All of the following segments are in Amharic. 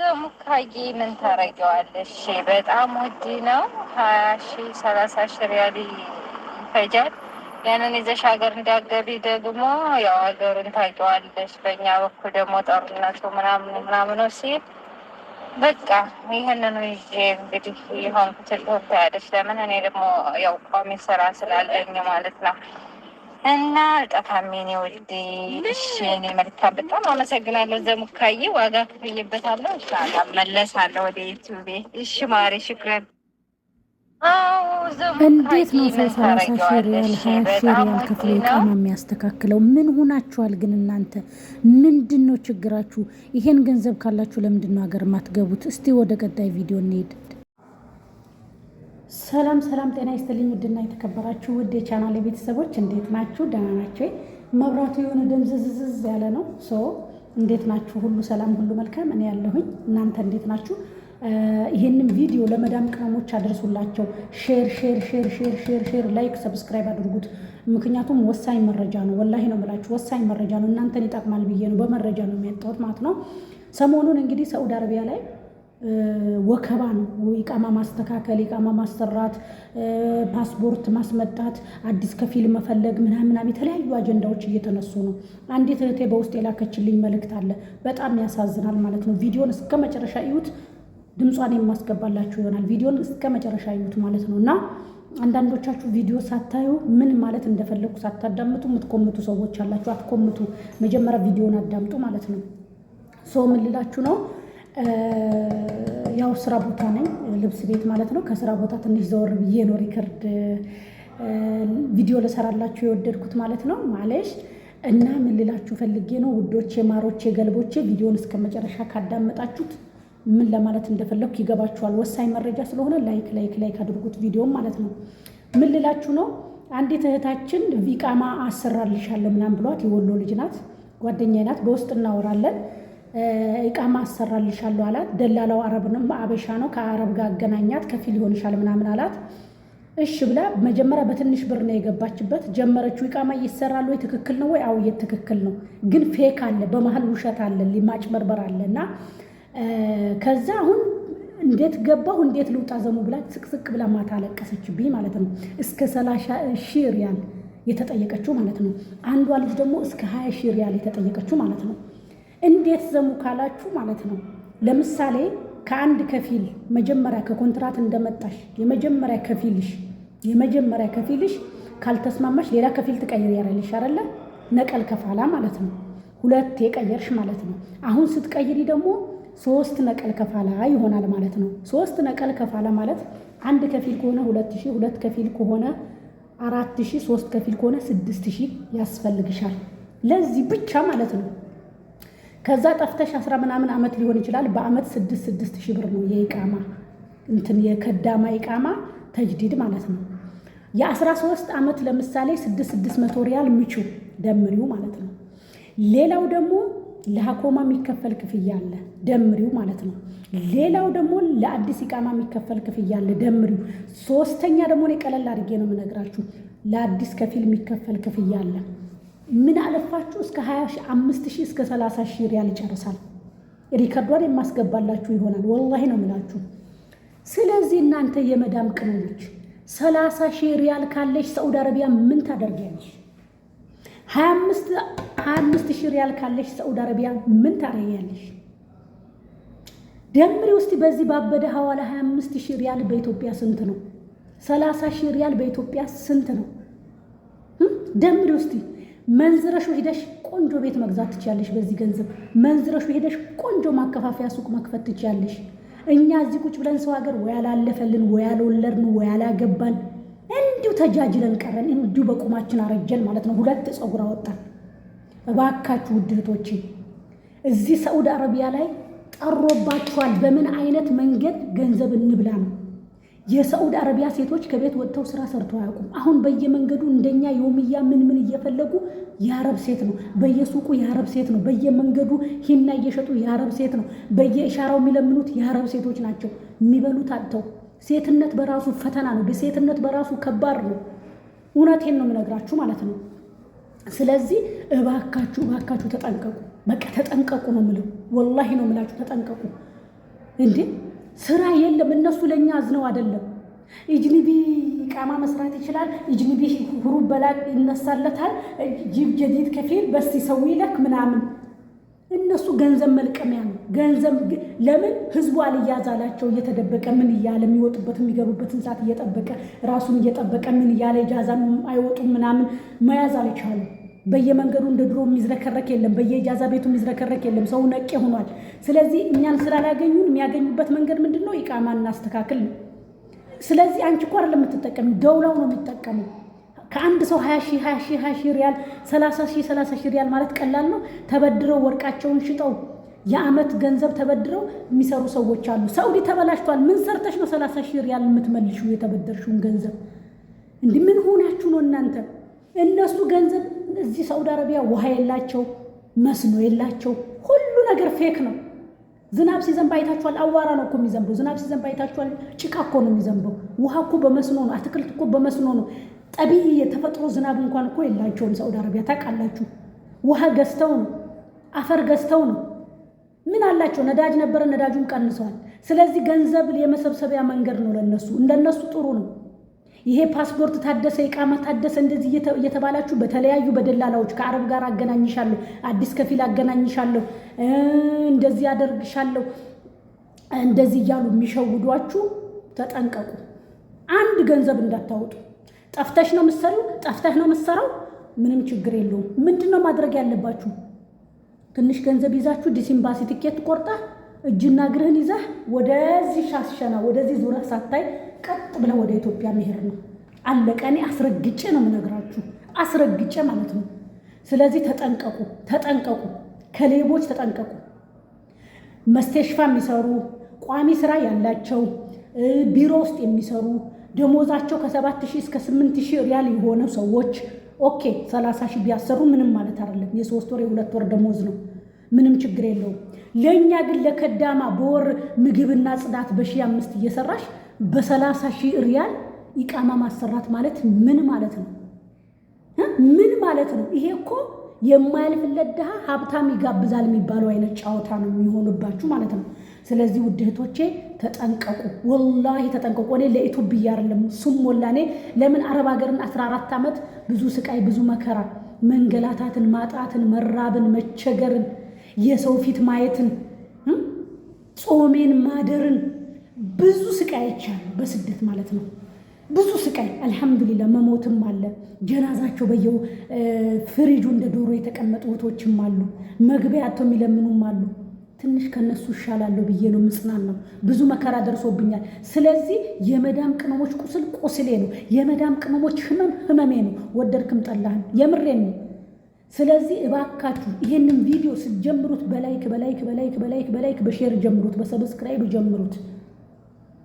ዘሙካዬ ምን ታረጊዋለሽ? በጣም ውድ ነው። 20 ሺህ 30 ሺህ ሪያል ይፈጃል። ያንን ይዘሽ ሀገር እንዳገቢ ደግሞ ያው ሀገሩን ታውቂዋለሽ። በእኛ በኩል ደግሞ ጦርነቱ ምናምኑ ሲል በቃ ይህንኑ ይዤ እንግዲህ የሆንኩት ልትወታያለች። ለምን እኔ ደግሞ ያው ቋሚ ስራ ስላለኝ ማለት ነው። እና አልጠፋም የኔ ውድ። እሺ የኔ መልካም በጣም አመሰግናለሁ ዘሙካዬ። ዋጋ ክፍዬበታለሁ። ኢንሻላህ መለሳለሁ ወደ ዩቲዩቤ። እሺ ማሪ ሽክረን። እንዴት ነው ሰው 30 ሺህ ሪያል 20 ሺህ ሪያል ከፍሎ ኢቃማ የሚያስተካክለው? ምን ሆናችኋል ግን እናንተ? ምንድን ነው ችግራችሁ? ይሄን ገንዘብ ካላችሁ ለምንድን ነው ሀገር ማትገቡት? እስቲ ወደ ቀጣይ ቪዲዮ እንሄድ። ሰላም ሰላም፣ ጤና ይስጥልኝ ውድና የተከበራችሁ ውድ የቻናል ቤተሰቦች እንዴት ናችሁ? ደህና ናቸው? መብራቱ የሆነ ደምዝዝዝ ያለ ነው። እንዴት ናችሁ? ሁሉ ሰላም፣ ሁሉ መልካም። እኔ ያለሁኝ፣ እናንተ እንዴት ናችሁ? ይህንን ቪዲዮ ለመዳም ቅመሞች አድርሱላቸው። ሼር፣ ላይክ፣ ሰብስክራይብ አድርጉት። ምክንያቱም ወሳኝ መረጃ ነው። ወላሂ ነው የምላችሁ፣ ወሳኝ መረጃ ነው። እናንተን ይጠቅማል ብዬ ነው፣ በመረጃ ነው የሚያጣሁት ማለት ነው። ሰሞኑን እንግዲህ ሳዑዲ አረቢያ ላይ ወከባ ነው። ኢቃማ ማስተካከል፣ ኢቃማ ማሰራት፣ ፓስፖርት ማስመጣት፣ አዲስ ከፊል መፈለግ ምናምን የተለያዩ አጀንዳዎች እየተነሱ ነው። አንዲት እህቴ በውስጥ የላከችልኝ መልእክት አለ። በጣም ያሳዝናል ማለት ነው። ቪዲዮን እስከ መጨረሻ እዩት። ድምጿን የማስገባላችሁ ይሆናል። ቪዲዮን እስከ መጨረሻ እዩት ማለት ነው። እና አንዳንዶቻችሁ ቪዲዮ ሳታዩ ምን ማለት እንደፈለኩ ሳታዳምጡ የምትኮምቱ ሰዎች አላችሁ። አትኮምቱ፣ መጀመሪያ ቪዲዮን አዳምጡ ማለት ነው። ምን ልላችሁ ነው? ያው ስራ ቦታ ነኝ፣ ልብስ ቤት ማለት ነው። ከስራ ቦታ ትንሽ ዘወር ብዬ ነው ሪከርድ ቪዲዮ ልሰራላችሁ የወደድኩት ማለት ነው። ማለሽ እና ምን ልላችሁ ፈልጌ ነው ውዶቼ፣ ማሮቼ፣ ገልቦቼ ቪዲዮን እስከ መጨረሻ ካዳመጣችሁት ምን ለማለት እንደፈለኩ ይገባችኋል። ወሳኝ መረጃ ስለሆነ ላይክ አድርጉት ቪዲዮም ማለት ነው። ምን ልላችሁ ነው? አንዲት እህታችን ኢቃማ አሰራልሻለሁ ምናምን ብሏት፣ የወሎ ልጅ ናት፣ ጓደኛዬ ናት። በውስጥ እናወራለን። ኢቃማ አሰራልሻለሁ አላት። ደላላው አረብንም አበሻ ነው፣ ከአረብ ጋር አገናኛት፣ ከፊል ይሆንሻል ምናምን አላት። እሺ ብላ መጀመሪያ በትንሽ ብር ነው የገባችበት። ጀመረችው። ኢቃማ እየሰራል ወይ? ትክክል ነው ወይ? አዎ ትክክል ነው፣ ግን ፌክ አለ፣ በመሀል ውሸት አለ፣ ማጭበርበር አለ። እና ከዛ አሁን እንዴት ገባሁ እንዴት ልውጣ ዘሙ ብላ ስቅስቅ ብላ ማታ አለቀሰችብኝ ማለት ነው። እስከ 30 ሺህ ሪያል የተጠየቀችው ማለት ነው። አንዷ ልጅ ደግሞ እስከ 20 ሺህ ሪያል የተጠየቀችው ማለት ነው። እንዴት ዘሙ ካላችሁ ማለት ነው፣ ለምሳሌ ከአንድ ከፊል መጀመሪያ ከኮንትራት እንደመጣሽ የመጀመሪያ ከፊልሽ ካልተስማማሽ ሌላ ከፊል ትቀይሪያለሽ አይደለ? ነቀል ከፋላ ማለት ነው። 2 የቀየርሽ ማለት ነው። አሁን ስትቀይሪ ደግሞ 3 ነቀል ከፋላ ይሆናል ማለት ነው። 3 ነቀል ከፋላ ማለት አንድ ከፊል ከሆነ 2000፣ 2 ከፊል ከሆነ 4000፣ 3 ከፊል ከሆነ 6000 ያስፈልግሻል ለዚህ ብቻ ማለት ነው። ከዛ ጠፍተሽ 10 ምናምን ዓመት ሊሆን ይችላል። በአመት 6 ሺህ ብር ነው የኢቃማ የከዳማ ኢቃማ ተጅዲድ ማለት ነው። የ13 ዓመት ለምሳሌ 600 ሪያል ምቹ ደምሪው ማለት ነው። ሌላው ደግሞ ለሐኮማ የሚከፈል ክፍያ አለ ደምሪው ማለት ነው። ሌላው ደግሞ ለአዲስ ኢቃማ የሚከፈል ክፍያ አለ ደምሪው። ሶስተኛ ደግሞ እኔ ቀለል አድርጌ ነው የምነግራችሁ፣ ለአዲስ ከፊል የሚከፈል ክፍያ አለ። ምን አለፋችሁ እስከ 25,000 እስከ 30,000 ሪያል ይጨርሳል። ሪከርዷን የማስገባላችሁ ይሆናል። ወላሂ ነው የምላችሁ። ስለዚህ እናንተ የመዳም ቅመሞች 30,000 ሪያል ካለሽ ሳዑዲ አረቢያ ምን ታደርጊያለሽ? 25,000 ሪያል ካለሽ ሳዑዲ አረቢያ ምን ታረጊያለሽ? ደምሪ ውስጥ በዚህ ባበደ ሐዋላ 25,000 ሪያል በኢትዮጵያ ስንት ነው? 30,000 ሪያል በኢትዮጵያ ስንት ነው? ደምሪ ውስጥ መንዝረሹ ሄደሽ ቆንጆ ቤት መግዛት ትችያለሽ። በዚህ ገንዘብ መንዝረሹ ሄደሽ ቆንጆ ማከፋፈያ ሱቅ መክፈት ትችያለሽ። እኛ እዚህ ቁጭ ብለን ሰው ሀገር ወይ አላለፈልን ወይ አልወለድን ወይ አላገባን፣ እንዲሁ ተጃጅለን ቀረን፣ እንዲሁ በቁማችን አረጀን ማለት ነው። 2 ፀጉር አወጣን። እባካችሁ ውድ እህቶቼ እዚህ ሳዑዲ አረቢያ ላይ ጠሮባችኋል። በምን አይነት መንገድ ገንዘብ እንብላ ነው? የሳዑዲ አረቢያ ሴቶች ከቤት ወጥተው ስራ ሰርተው አያውቁም። አሁን በየመንገዱ እንደኛ የውምያ ምን እየፈለጉ የአረብ ሴት ነው፣ በየሱቁ የአረብ ሴት ነው፣ በየመንገዱ ሂና እየሸጡ የአረብ ሴት ነው፣ በየኢሻራው የሚለምኑት የአረብ ሴቶች ናቸው። የሚበሉት አጥተው። ሴትነት በራሱ ፈተና ነው። ሴትነት በራሱ ከባድ ነው። እውነቴን ነው የምነግራችሁ ማለት ነው። ስለዚህ እባካችሁ ተጠንቀቁ። በቃ ተጠንቀቁ ነው የምለው። ወላሂ ነው የምላችሁ፣ ተጠንቀቁ። እንዴ ስራ የለም። እነሱ ለኛ አዝነው አይደለም። ኢጅኒቢ ቃማ መስራት ይችላል። ኢጅኒቢ ሁሩብ በላ ይነሳለታል። ጂብ ጀዲድ ከፊል በስ ይሰዊ ለክ ምናምን እነሱ ገንዘብ መልቀሚያ ነው። ገንዘብ ለምን ህዝቡ አልያዛላቸው እየተደበቀ ምን እያለ የሚወጡበት የሚገቡበትን ሰዓት እየጠበቀ ራሱን እየጠበቀ ምን እያለ ኢጃዛም አይወጡም ምናምን መያዝ አልቻሉ። በየመንገዱ እንደ ድሮ የሚዝረከረክ የለም። በየኢጃዛ ቤቱ የሚዝረከረክ የለም። ሰው ነቄ ሆኗል። ስለዚህ እኛን ስላላገኙን የሚያገኙበት መንገድ ምንድን ነው? ኢቃማ እናስተካክል ነው። ስለዚህ አንቺ እኮ አይደለም የምትጠቀሚው፣ ደውላው ነው የሚጠቀመው። ከአንድ ሰው 20 ሺህ ሪያል 30 ሺህ ሪያል ማለት ቀላል ነው። ተበድረው ወርቃቸውን ሽጠው የአመት ገንዘብ ተበድረው የሚሰሩ ሰዎች አሉ። ሳውዲ ተበላሽቷል። ምን ሰርተሽ ነው 30 ሺህ ሪያል የምትመልሺው የተበደርሽውን ገንዘብ? እንዲህ ምን ሆናችሁ ነው እናንተ? እነሱ ገንዘብ እዚህ ሳውዲ አረቢያ ውሃ የላቸው፣ መስኖ የላቸው፣ ሁሉ ነገር ፌክ ነው። ዝናብ ሲዘንብ አይታችኋል? አዋራ ነው እኮ የሚዘንበው። ዝናብ ሲዘንብ አይታችኋል? ጭቃ እኮ ነው የሚዘንበው። ውሃ እኮ በመስኖ ነው። አትክልት እኮ በመስኖ ነው። ጠቢይ የተፈጥሮ ዝናብ እንኳን እኮ የላቸውም ሳውዲ አረቢያ ታውቃላችሁ። ውሃ ገዝተው ነው፣ አፈር ገዝተው ነው። ምን አላቸው? ነዳጅ ነበረ፣ ነዳጁን ቀንሰዋል። ስለዚህ ገንዘብ የመሰብሰቢያ መንገድ ነው ለነሱ። እንደነሱ ጥሩ ነው። ይሄ ፓስፖርት ታደሰ፣ ኢቃማ ታደሰ እንደዚህ እየተባላችሁ በተለያዩ በደላላዎች ከአረብ ጋር አገናኝሻለሁ፣ አዲስ ከፊል አገናኝሻለሁ፣ እንደዚህ ያደርግሻለሁ፣ እንደዚህ እያሉ የሚሸውዷችሁ ተጠንቀቁ። አንድ ገንዘብ እንዳታወጡ። ጠፍተሽ ነው የምትሰሪው፣ ጠፍተሽ ነው የምትሰራው፣ ምንም ችግር የለውም። ምንድነው ማድረግ ያለባችሁ? ትንሽ ገንዘብ ይዛችሁ ዲሲምባሲ ትኬት ቆርጣ እጅና እግርህን ይዘህ ወደዚህ ሻሸና ወደዚህ ዙሪያ ሳታይ ቀጥ ብለህ ወደ ኢትዮጵያ መሄድ ነው። አለቀ። እኔ አስረግጬ ነው የምነግራችሁ፣ አስረግጬ ማለት ነው። ስለዚህ ተጠንቀቁ፣ ተጠንቀቁ፣ ከሌቦች ተጠንቀቁ። መስተሽፋ የሚሰሩ ቋሚ ስራ ያላቸው ቢሮ ውስጥ የሚሰሩ ደሞዛቸው ከ7,000 እስከ 8,000 ሪያል የሆነ ሰዎች ኦኬ 30,000 ቢያሰሩ ምንም ማለት አይደለም። የ3 ወር የ2 ወር ደሞዝ ነው፣ ምንም ችግር የለውም። ለእኛ ግን ለከዳማ በወር ምግብና ጽዳት በ1,500 እየሰራሽ በ30,000 ሪያል ኢቃማ ማሰራት ማለት ምን ማለት ነው? ምን ማለት ነው? ይሄ እኮ የማያልፍለት ድሃ ሀብታም ይጋብዛል የሚባለው አይነት ጨዋታ ነው የሚሆንባችሁ ማለት ነው። ስለዚህ ውድ እህቶቼ ተጠንቀቁ፣ ወላሂ ተጠንቀቁ። እኔ ለኢትዮጵያ አይደለም ሱም ወላኔ ለምን አረብ ሀገርን 14 ዓመት ብዙ ስቃይ፣ ብዙ መከራ፣ መንገላታትን፣ ማጣትን፣ መራብን፣ መቸገርን፣ የሰው ፊት ማየትን፣ ጾሜን ማደርን ብዙ ስቃይ አይቻለሁ በስደት ማለት ነው። ብዙ ስቃይ አልሐምዱሊላህ። መሞትም አለ። ጀናዛቸው በየው ፍሪጁ እንደ ዶሮ የተቀመጡ እህቶችም አሉ። መግቢያ አጥተው የሚለምኑም አሉ። ትንሽ ከነሱ ይሻላለሁ ብዬ ነው ምጽናናው። ብዙ መከራ ደርሶብኛል። ስለዚህ የመዳም ቅመሞች ቁስል ቁስሌ ነው። የመዳም ቅመሞች ህመም ህመሜ ነው። ወደድክም ጠላህም የምሬን ነው። ስለዚህ እባካችሁ ይሄንን ቪዲዮ ስትጀምሩት በላይክ በላይክ በላይክ በላይክ በላይክ በሼር ጀምሩት፣ በሰብስክራይብ ጀምሩት።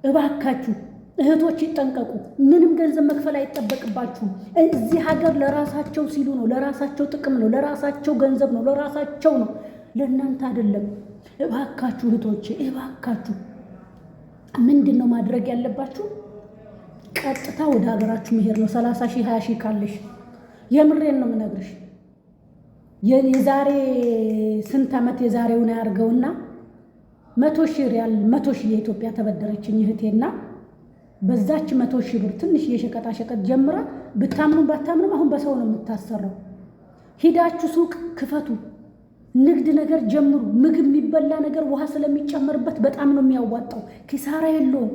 እባካችሁ እህቶች ይጠንቀቁ። ምንም ገንዘብ መክፈል አይጠበቅባችሁም። እዚህ ሀገር ለራሳቸው ሲሉ ነው፣ ለራሳቸው ጥቅም ነው፣ ለራሳቸው ገንዘብ ነው፣ ለራሳቸው ነው፣ ለእናንተ አይደለም። እባካችሁ እህቶቼ እባካችሁ ምንድን ነው ማድረግ ያለባችሁ? ቀጥታ ወደ ሀገራችሁ መሄድ ነው። 30,000 20,000 ካለሽ የምሬን ነው የምነግርሽ። የዛሬ ስንት ዓመት የዛሬውን ያርገውና 100,000 ሪያል 100,000 የኢትዮጵያ ተበደረችኝ እህቴና በዛች 100,000 ብር ትንሽ የሸቀጣ ሸቀጥ ጀምራ ብታምኑ ባታምኑም አሁን በሰው ነው የምታሰራው። ሂዳችሁ ሱቅ ክፈቱ፣ ንግድ ነገር ጀምሩ። ምግብ የሚበላ ነገር ውሃ ስለሚጨመርበት በጣም ነው የሚያዋጣው፣ ኪሳራ የለውም።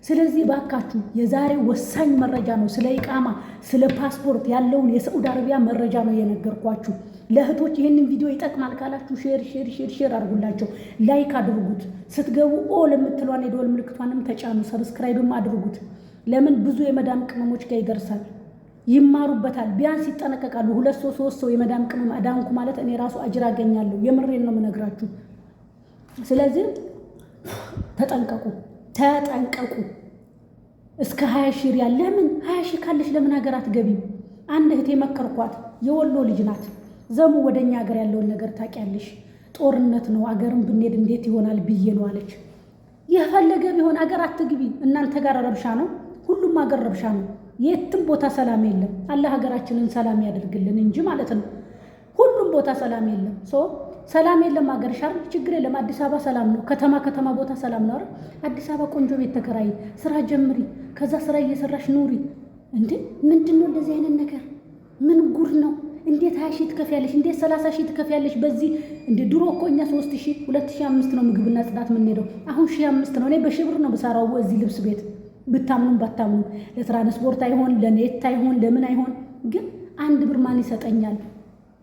ስለዚህ ባካችሁ የዛሬ ወሳኝ መረጃ ነው። ስለ ኢቃማ ስለ ፓስፖርት ያለውን የሳዑዲ አረቢያ መረጃ ነው የነገርኳችሁ። ለእህቶች ይህንን ቪዲዮ ይጠቅማል ካላችሁ ሼር ሼር ሼር ሼር አድርጉላቸው፣ ላይክ አድርጉት። ስትገቡ ኦል የምትሏን የደወል ምልክቷንም ተጫኑ፣ ሰብስክራይብም አድርጉት። ለምን ብዙ የመዳም ቅመሞች ጋር ይደርሳል፣ ይማሩበታል፣ ቢያንስ ይጠነቀቃሉ። 2 ሰው 3 ሰው የመዳም ቅመም አዳንኩ ማለት እኔ ራሱ አጅር አገኛለሁ። የምሬን ነው የምነግራችሁ። ስለዚህ ተጠንቀቁ፣ ተጠንቀቁ። እስከ 20,000 ሪያል ለምን 20,000 ካለሽ ለምን ሀገር አትገቢም? አንድ እህቴ መከርኳት፣ የወሎ ልጅ ናት። ዘሙ ወደኛ ሀገር ያለውን ነገር ታውቂያለሽ፣ ጦርነት ነው፣ አገርም ብንሄድ እንዴት ይሆናል ብዬ ነው አለች። የፈለገ ቢሆን አገር አትግቢ። እናንተ ጋር ረብሻ ነው፣ ሁሉም ሀገር ረብሻ ነው። የትም ቦታ ሰላም የለም። አላህ ሀገራችንን ሰላም ያደርግልን እንጂ ማለት ነው። ሁሉም ቦታ ሰላም የለም። ሰላም የለም ሀገርሽ አይደል? ችግር የለም። አዲስ አበባ ሰላም ነው። ከተማ ቦታ ሰላም ነው አይደል? አዲስ አበባ ቆንጆ ቤት ተከራይ፣ ስራ ጀምሪ፣ ከዛ ስራ እየሰራሽ ኑሪ። እንዴ ምንድን ነው እንደዚህ አይነት ነገር? ምን ጉድ ነው? እንዴት 20 ሺህ ትከፍያለሽ? እንዴት 30 ሺህ ትከፍያለሽ? በዚህ እንደ ድሮ እኮ እኛ 3000 2500 ነው ምግብና ጽዳት የምንሄደው። አሁን 1500 ነው። እኔ በሺህ ብር ነው ብሰራው እዚህ ልብስ ቤት። ብታምኑም ባታምኑ ለትራንስፖርት አይሆን ለኔት አይሆን ለምን አይሆን። ግን 1 ብር ማን ይሰጠኛል?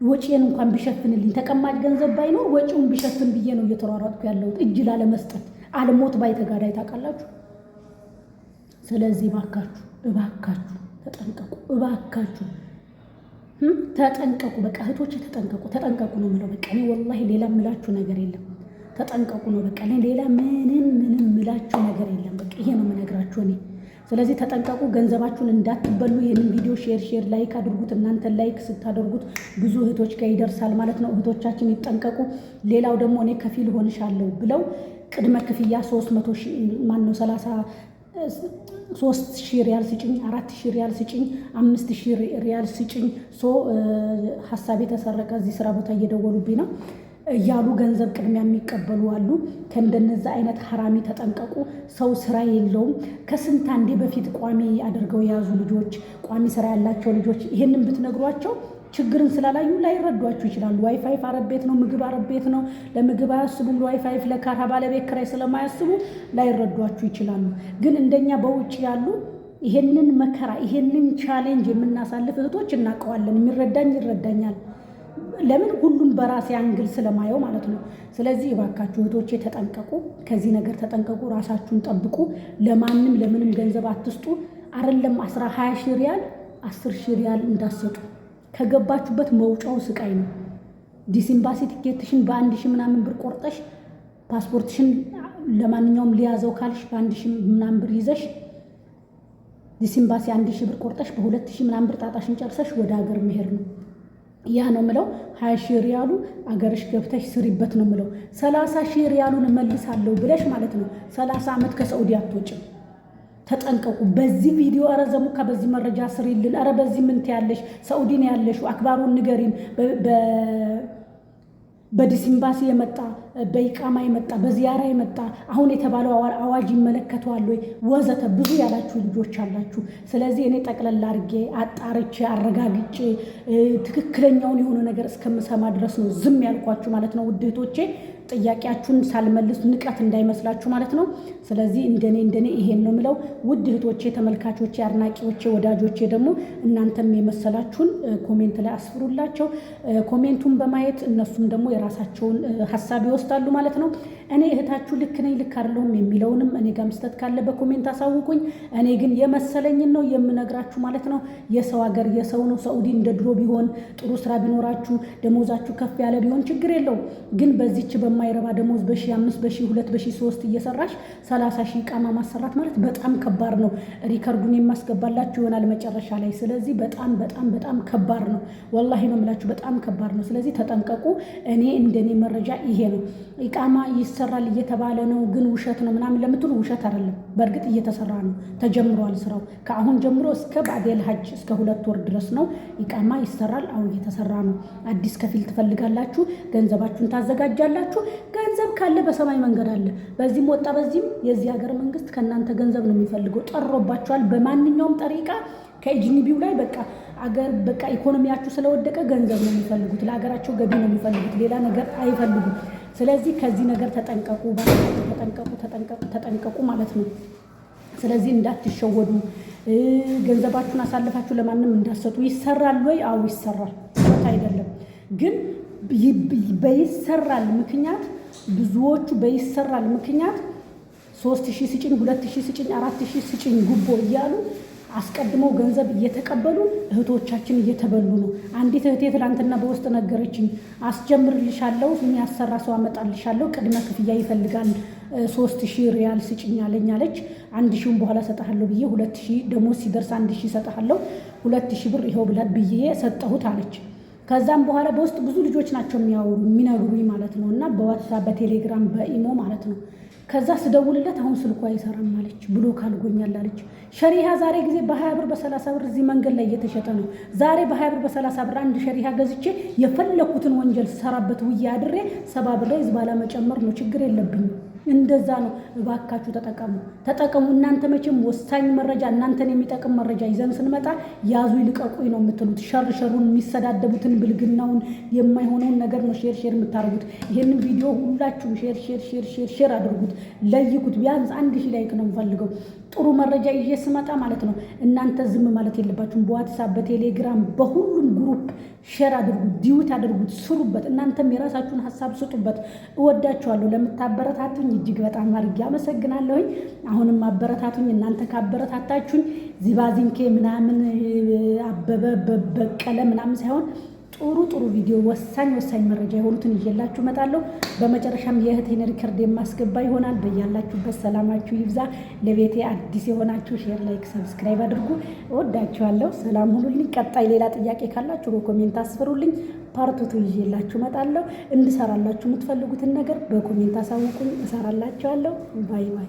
ወጪን እንኳን ቢሸፍንልኝ ተቀማጭ ገንዘብ ባይኖር ወጪውን ቢሸፍን ብዬ ነው እየተሯሯጥኩ ያለሁት እጅ ላለመስጠት። አልሞት ባይ ተጋዳይ ታውቃላችሁ። ስለዚህ እባካችሁ ተጠንቀቁ። እባካችሁ ተጠንቀቁ። በቃ እህቶቼ ተጠንቀቁ ነው የምለው። በቃ እኔ ወላሂ ሌላ የምላችሁ ነገር የለም። ተጠንቀቁ ነው በቃ። ሌላ ምንም የምላችሁ ነገር የለም። በቃ ይሄ ነው የምነግራችሁ እኔ። ስለዚህ ተጠንቀቁ፣ ገንዘባችሁን እንዳትበሉ። ይህንን ቪዲዮ ሼር ላይክ አድርጉት። እናንተ ላይክ ስታደርጉት ብዙ እህቶች ጋር ይደርሳል ማለት ነው። እህቶቻችን ይጠንቀቁ። ሌላው ደግሞ እኔ ከፊል ሆንሻለሁ ብለው ቅድመ ክፍያ 3,000 ሪያል ስጭኝ፣ 4,000 ሪያል ስጭኝ፣ 5,000 ሪያል ስጭኝ፣ ሀሳብ የተሰረቀ እዚህ ስራ ቦታ እየደወሉብኝ ነው እያሉ ገንዘብ ቅድሚያ የሚቀበሉ አሉ። ከእንደነዛ አይነት ሀራሚ ተጠንቀቁ። ሰው ስራ የለውም። ከስንት አንዴ በፊት ቋሚ አድርገው የያዙ ልጆች፣ ቋሚ ስራ ያላቸው ልጆች ይህንን ብትነግሯቸው ችግርን ስላላዩ ላይረዷችሁ ይችላሉ። ዋይፋይ አረብ ቤት ነው፣ ምግብ አረብ ቤት ነው፣ ለምግብ አያስቡም። ለዋይፋይ ለካራ ባለቤት ኪራይ ስለማያስቡ ላይረዷችሁ ይችላሉ። ግን እንደኛ በውጭ ያሉ ይሄንን መከራ ይሄንን ቻሌንጅ የምናሳልፍ እህቶች እናውቀዋለን። የሚረዳኝ ይረዳኛል። ለምን ሁሉም በራሴ አንግል ስለማየው ማለት ነው። ስለዚህ እባካችሁ እህቶቼ ተጠንቀቁ፣ ከዚህ ነገር ተጠንቀቁ፣ ራሳችሁን ጠብቁ። ለማንም ለምንም ገንዘብ አትስጡ። አይደለም 20 ሺህ ሪያል 10 ሺህ ሪያል እንዳሰጡ። ከገባችሁበት መውጫው ስቃይ ነው። ዲሲምባሲ ቲኬትሽን በ1 ሺህ ምናምን ብር ቆርጠሽ ፓስፖርትሽን ለማንኛውም ሊያዘው ካልሽ በ1 ሺህ ምናምን ብር ይዘሽ ዲሲምባሲ 1 ሺህ ብር ቆርጠሽ በ2 ሺህ ምናምን ብር ጣጣሽን ጨርሰሽ ወደ ሀገር መሄድ ነው። ያ ነው ምለው። 20 ሺህ ሪያሉ አገርሽ ገብተሽ ስሪበት ነው ምለው። 30 ሺህ ሪያሉን መልሳለሁ ብለሽ ማለት ነው 30 ዓመት ከሳዑዲ አትወጭም። ተጠንቀቁ። በዚህ ቪዲዮ አረ ዘሙካ በዚህ መረጃ ስሪልን፣ አረ በዚህ ምን ትያለሽ? ሳዑዲ ነው ያለሽው፣ አክባሩን ንገሪን። በዲሲምባሲ የመጣ በኢቃማ የመጣ በዚያራ የመጣ አሁን የተባለው አዋጅ ይመለከተዋል ወይ ወዘተ ብዙ ያላችሁ ልጆች አላችሁ። ስለዚህ እኔ ጠቅለል አድርጌ አጣርቼ አረጋግጬ ትክክለኛውን የሆነ ነገር እስከምሰማ ድረስ ነው ዝም ያልኳችሁ ማለት ነው ውድ እህቶቼ። ጥያቄያችሁን ሳልመልስ ንቀት እንዳይመስላችሁ ማለት ነው። ስለዚህ እንደኔ ይሄን ነው ምለው ውድ እህቶቼ፣ ተመልካቾቼ፣ አድናቂዎቼ፣ ወዳጆቼ ደግሞ እናንተም የመሰላችሁን ኮሜንት ላይ አስፍሩላቸው። ኮሜንቱን በማየት እነሱም ደግሞ የራሳቸውን ሀሳብ ይወስዳሉ ማለት ነው። እኔ እህታችሁ ልክ ነኝ ልክ አይደለሁም የሚለውንም እኔ ጋር መስጠት ካለ በኮሜንት አሳውቁኝ። እኔ ግን የመሰለኝን ነው የምነግራችሁ ማለት ነው። የሰው ሀገር የሰው ነው። ሳዑዲ እንደ ድሮ ቢሆን ጥሩ ስራ ቢኖራችሁ ደሞዛችሁ ከፍ ያለ ቢሆን ችግር የለውም። ግን በዚች በማይረባ ደሞዝ በ1,500 በ1,200 በ1,300 እየሰራሽ 30 ሺህ ቃማ ማሰራት ማለት በጣም ከባድ ነው። ሪከርዱን የማስገባላችሁ ይሆናል መጨረሻ ላይ። ስለዚህ በጣም ከባድ ነው። ወላሂ ነው የምላችሁ፣ በጣም ከባድ ነው። ስለዚህ ተጠንቀቁ። እኔ እንደኔ መረጃ ይሄ ነው። ኢቃማ ይሰራል እየተባለ ነው ግን ውሸት ነው ምናምን ለምትሉ ውሸት አይደለም። በእርግጥ እየተሰራ ነው፣ ተጀምሯል ስራው። ከአሁን ጀምሮ እስከ ባዕደል ሀጅ እስከ 2 ወር ድረስ ነው ኢቃማ ይሰራል። አሁን እየተሰራ ነው። አዲስ ከፊል ትፈልጋላችሁ፣ ገንዘባችሁን ታዘጋጃላችሁ። ገንዘብ ካለ በሰማይ መንገድ አለ። በዚህም ወጣ በዚህም የዚህ ሀገር መንግስት ከእናንተ ገንዘብ ነው የሚፈልገው። ጠሮባችኋል። በማንኛውም ጠሪቃ ከኢጅኒቢው ላይ በቃ ኢኮኖሚያችሁ ስለወደቀ ገንዘብ ነው የሚፈልጉት። ለሀገራቸው ገቢ ነው የሚፈልጉት፣ ሌላ ነገር አይፈልጉም። ስለዚህ ከዚህ ነገር ተጠንቀቁ፣ ተጠንቀቁ ማለት ነው። ስለዚህ እንዳትሸወዱ፣ ገንዘባችሁን አሳልፋችሁ ለማንም እንዳትሰጡ። ይሰራል ወይ? አዎ ይሰራል፣ አይደለም ግን በይሰራል ምክንያት ብዙዎቹ በይሰራል ምክንያት 3,000 ስጭኝ፣ 2,000 ስጭኝ፣ 4,000 ስጭኝ ጉቦ እያሉ አስቀድመው ገንዘብ እየተቀበሉ እህቶቻችን እየተበሉ ነው። አንዲት እህቴ ትላንትና በውስጥ ነገረችኝ። አስጀምርልሻለሁ፣ የሚያሰራ ሰው አመጣልሻለሁ፣ ቅድመ ክፍያ ይፈልጋል 3,000 ሪያል ስጭኝ አለኝ አለች። 1,000 በኋላ ሰጠሃለሁ ብዬ 2,000 ደሞዝ ሲደርስ 1,000 ሰጠሃለሁ 2,000 ብር ይኸው ብዬ ሰጠሁት አለች። ከዛም በኋላ በውስጥ ብዙ ልጆች ናቸው የሚነግሩኝ ማለት ነው። እና በዋትሳፕ በቴሌግራም በኢሞ ማለት ነው። ከዛ ስደውልለት አሁን ስልኩ አይሰራም አለች፣ ብሎክ አድርጎኛል አለች። ሸሪሃ ዛሬ ጊዜ በ20 ብር በ30 ብር እዚህ መንገድ ላይ እየተሸጠ ነው። ዛሬ በ20 ብር በ30 ብር አንድ ሸሪሃ ገዝቼ የፈለኩትን ወንጀል ሰራበት ውዬ አድሬ 70 ብር ዝባላ መጨመር ነው፣ ችግር የለብኝም። እንደዛ ነው። እባካችሁ ተጠቀሙ። እናንተ መቼም ወሳኝ መረጃ እናንተን የሚጠቅም መረጃ ይዘን ስንመጣ ያዙ ይልቀቁኝ ነው የምትሉት። ሸሩን የሚሰዳደቡትን ብልግናውን የማይሆነውን ነገር ነው ሼር የምታደርጉት። ይሄንን ቪዲዮ ሁላችሁም ሼር አድርጉት፣ ለይኩት። ቢያንስ 1000 ላይክ ነው የምፈልገው። ጥሩ መረጃ ይዤ ስመጣ ማለት ነው። እናንተ ዝም ማለት የለባችሁም። በዋትሳፕ በቴሌግራም በሁሉም ግሩፕ ሼር አድርጉት፣ ዲዩት አድርጉት፣ ስሩበት። እናንተም የራሳችሁን ሀሳብ ስጡበት። እወዳችኋለሁ። ለምታበረታቱኝ እጅግ በጣም አድርጌ አመሰግናለሁኝ። አሁንም አበረታቱኝ። እናንተ ካበረታታችሁኝ ዚባዚንኬ ምናምን አበበ በቀለ ምናምን ሳይሆን ጥሩ ቪዲዮ ወሳኝ መረጃ የሆኑትን ይዤላችሁ እመጣለሁ። በመጨረሻም የእህቴን ሪከርድ የማስገባ ይሆናል። በያላችሁበት ሰላማችሁ ይብዛ። ለቤቴ አዲስ የሆናችሁ ሼር፣ ላይክ፣ ሰብስክራይብ አድርጉ። እወዳችኋለሁ። ሰላም ሁኑልኝ። ቀጣይ ሌላ ጥያቄ ካላችሁ በኮሜንት አስፈሩልኝ። ፓርቱቱ ይዤላችሁ እመጣለሁ። እንድሰራላችሁ የምትፈልጉትን ነገር በኮሜንት አሳውቁኝ፣ እሰራላችኋለሁ። ባይ ባይ።